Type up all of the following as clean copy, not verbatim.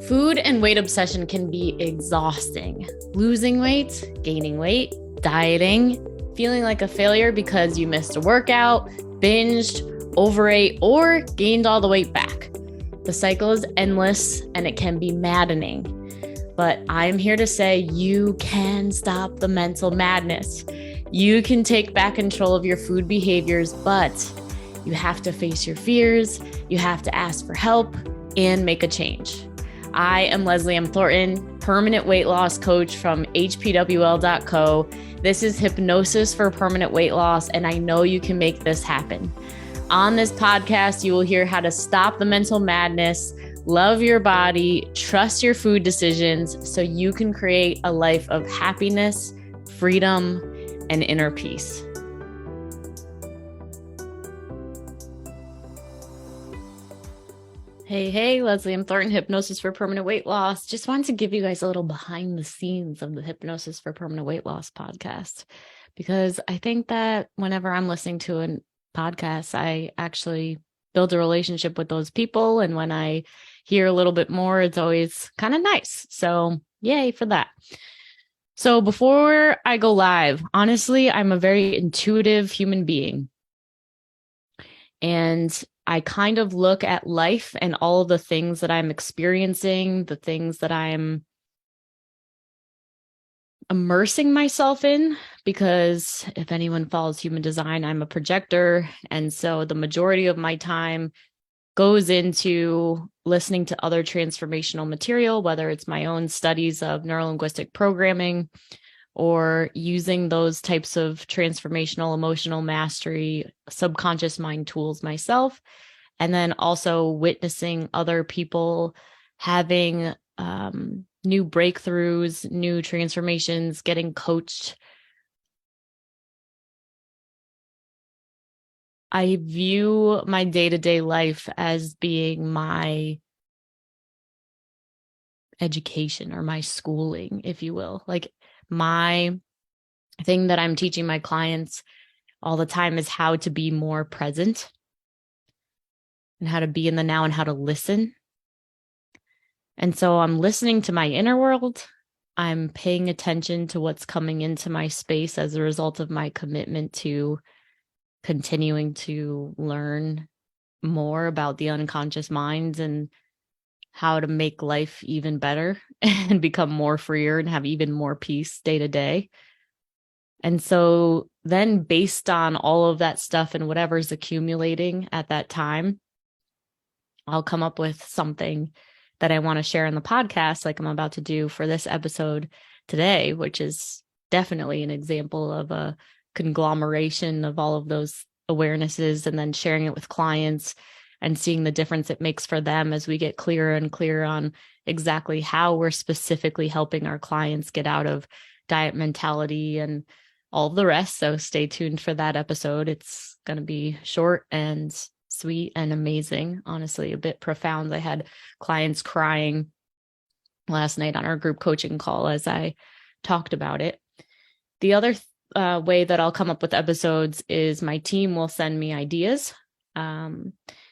Food and weight obsession can be exhausting. Losing weight, gaining weight, dieting, feeling like a failure because you missed a workout, binged, overate, or gained all the weight back. The cycle is endless and it can be maddening. But I'm here to say you can stop the mental madness. You can take back control of your food behaviors, but you have to face your fears, you have to ask for help, and make a change. I am Leslie M. Thornton, permanent weight loss coach from hpwl.co. This is Hypnosis for Permanent Weight Loss, and I know you can make this happen. On this podcast, you will hear how to stop the mental madness, love your body, trust your food decisions so you can create a life of happiness, freedom, and inner peace. Hey, Leslie M. Thornton, Hypnosis for Permanent Weight Loss. Just wanted to give you guys a little behind the scenes of the Hypnosis for Permanent Weight Loss podcast, because I think that whenever I'm listening to a podcast, I actually build a relationship with those people. And when I hear a little bit more, it's always kind of nice. So yay for that. So before I go live, honestly, I'm a very intuitive human being. And I kind of look at life and all of the things that I'm experiencing, the things that I'm immersing myself in, because if anyone follows human design, I'm a projector. And so the majority of my time goes into listening to other transformational material, whether it's my own studies of neurolinguistic programming or using those types of transformational emotional mastery, subconscious mind tools myself. And then also witnessing other people having new breakthroughs, new transformations, getting coached. I view my day-to-day life as being my education or my schooling, if you will. Like, my thing that I'm teaching my clients all the time is how to be more present and how to be in the now and how to listen. And so I'm listening to my inner world. I'm paying attention to what's coming into my space as a result of my commitment to continuing to learn more about the unconscious mind and how to make life even better and become more freer and have even more peace day to day. And so then based on all of that stuff and whatever's accumulating at that time, I'll come up with something that I want to share in the podcast, like I'm about to do for this episode today, which is definitely an example of a conglomeration of all of those awarenesses, and then sharing it with clients and seeing the difference it makes for them as we get clearer and clearer on exactly how we're specifically helping our clients get out of diet mentality and all of the rest. So stay tuned for that episode. It's going to be short and sweet and amazing, honestly, a bit profound. I had clients crying last night on our group coaching call as I talked about it. The other way that I'll come up with episodes is my team will send me ideas.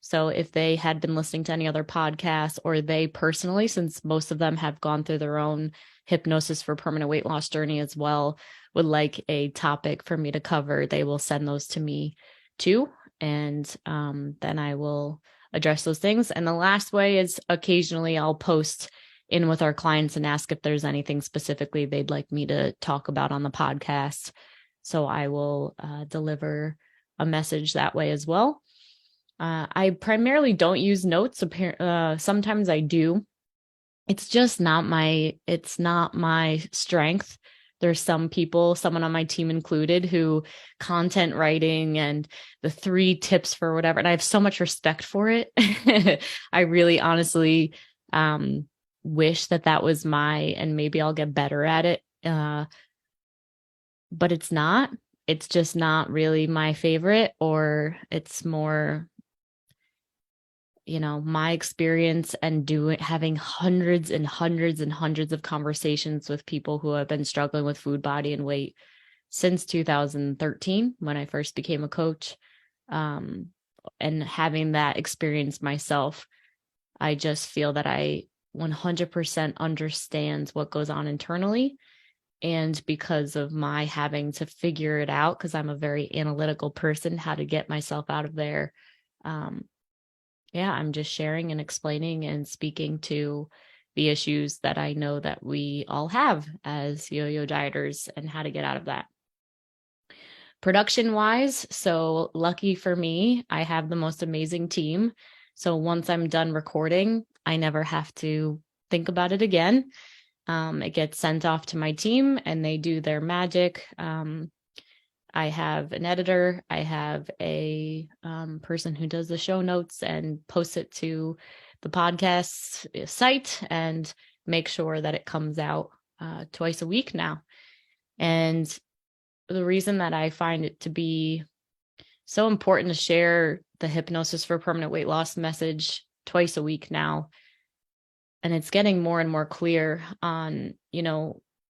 So if they had been listening to any other podcasts, or they personally, since most of them have gone through their own hypnosis for permanent weight loss journey as well, would like a topic for me to cover, they will send those to me too. And then I will address those things. And the last way is occasionally I'll post in with our clients and ask if there's anything specifically they'd like me to talk about on the podcast. So I will deliver a message that way as well. I primarily don't use notes. Sometimes I do. It's just not my strength. There's some people, someone on my team included, who content writing and the 3 tips for whatever. And I have so much respect for it. I really honestly wish that was and maybe I'll get better at it. But it's not. It's just not really my favorite, or it's more, my experience and having hundreds and hundreds and hundreds of conversations with people who have been struggling with food, body, and weight since 2013, when I first became a coach, and having that experience myself, I just feel that I 100% understands what goes on internally. And because of my having to figure it out, because I'm a very analytical person, how to get myself out of there. I'm just sharing and explaining and speaking to the issues that I know that we all have as yo-yo dieters and how to get out of that. Production wise, so lucky for me, I have the most amazing team. So once I'm done recording, I never have to think about it again. It gets sent off to my team and they do their magic. I have an editor. I have a person who does the show notes and posts it to the podcast site and make sure that it comes out twice a week now. And the reason that I find it to be so important to share the Hypnosis for Permanent Weight Loss message twice a week now, and it's getting more and more clear on,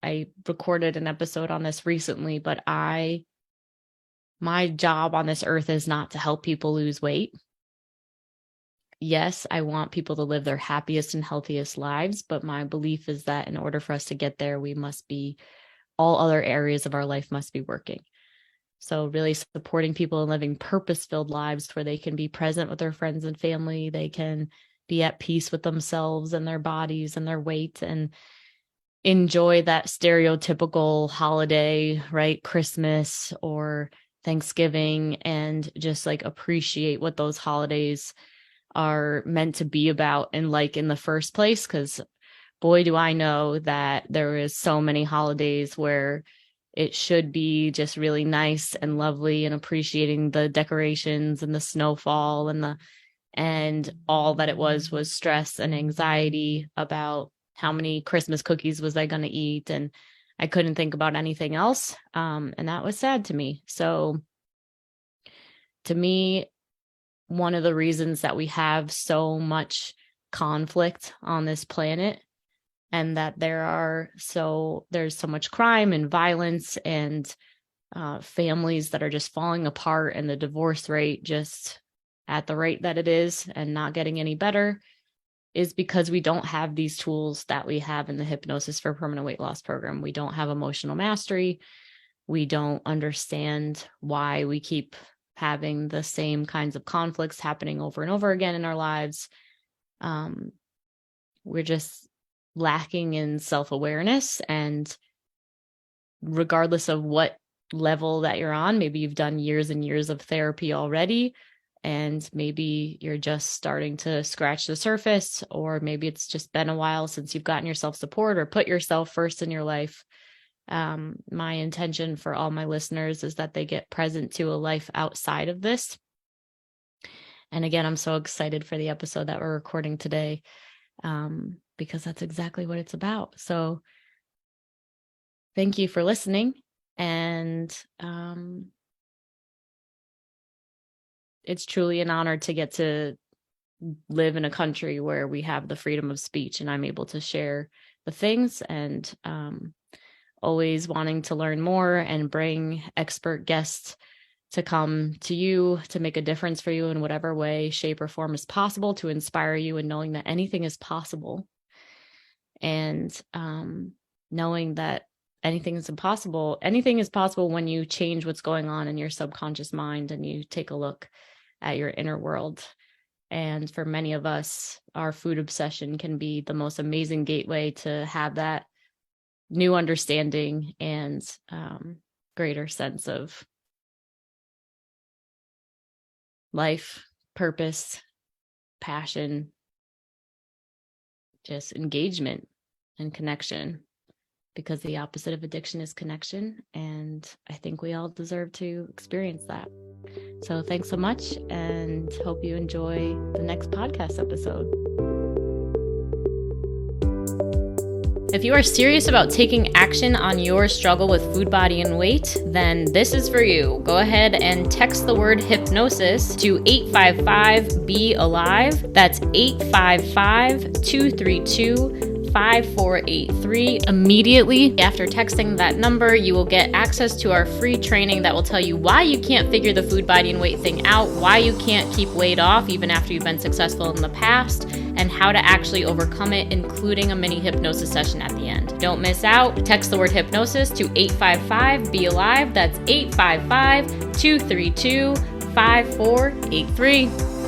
I recorded an episode on this recently, but my job on this earth is not to help people lose weight. Yes, I want people to live their happiest and healthiest lives, but my belief is that in order for us to get there, all other areas of our life must be working. So really supporting people and living purpose-filled lives where they can be present with their friends and family, they can be at peace with themselves and their bodies and their weight and enjoy that stereotypical holiday, right? Christmas or Thanksgiving, and just like appreciate what those holidays are meant to be about and like in the first place. Because boy, do I know that there is so many holidays where it should be just really nice and lovely and appreciating the decorations and the snowfall and all that it was stress and anxiety about how many Christmas cookies was I going to eat. And I couldn't think about anything else. And that was sad to me. So to me, one of the reasons that we have so much conflict on this planet and that there's so much crime and violence and families that are just falling apart and the divorce rate just at the rate that it is and not getting any better is because we don't have these tools that we have in the Hypnosis for Permanent Weight Loss program. We don't have emotional mastery. We don't understand why we keep having the same kinds of conflicts happening over and over again in our lives. We're just lacking in self-awareness, and regardless of what level that you're on, maybe you've done years and years of therapy already, and maybe you're just starting to scratch the surface, or maybe it's just been a while since you've gotten yourself support or put yourself first in your life. My intention for all my listeners is that they get present to a life outside of this. And again, I'm so excited for the episode that we're recording today, because that's exactly what it's about. So thank you for listening. And it's truly an honor to get to live in a country where we have the freedom of speech and I'm able to share the things, and always wanting to learn more and bring expert guests to come to you to make a difference for you in whatever way, shape, or form is possible, to inspire you and knowing that anything is possible. And knowing that anything is possible when you change what's going on in your subconscious mind and you take a look at your inner world. And for many of us, our food obsession can be the most amazing gateway to have that new understanding and greater sense of life, purpose, passion, just engagement and connection, because the opposite of addiction is connection. And I think we all deserve to experience that. So thanks so much, and hope you enjoy the next podcast episode. If you are serious about taking action on your struggle with food, body, and weight, then this is for you. Go ahead and text the word hypnosis to 855-BE-ALIVE. That's 855-232 5483. Immediately after texting that number, you will get access to our free training that will tell you why you can't figure the food, body, and weight thing out, why you can't keep weight off even after you've been successful in the past, and how to actually overcome it, including a mini hypnosis session at the end. Don't miss out. Text the word hypnosis to 855-BE-ALIVE. That's 855-232-5483.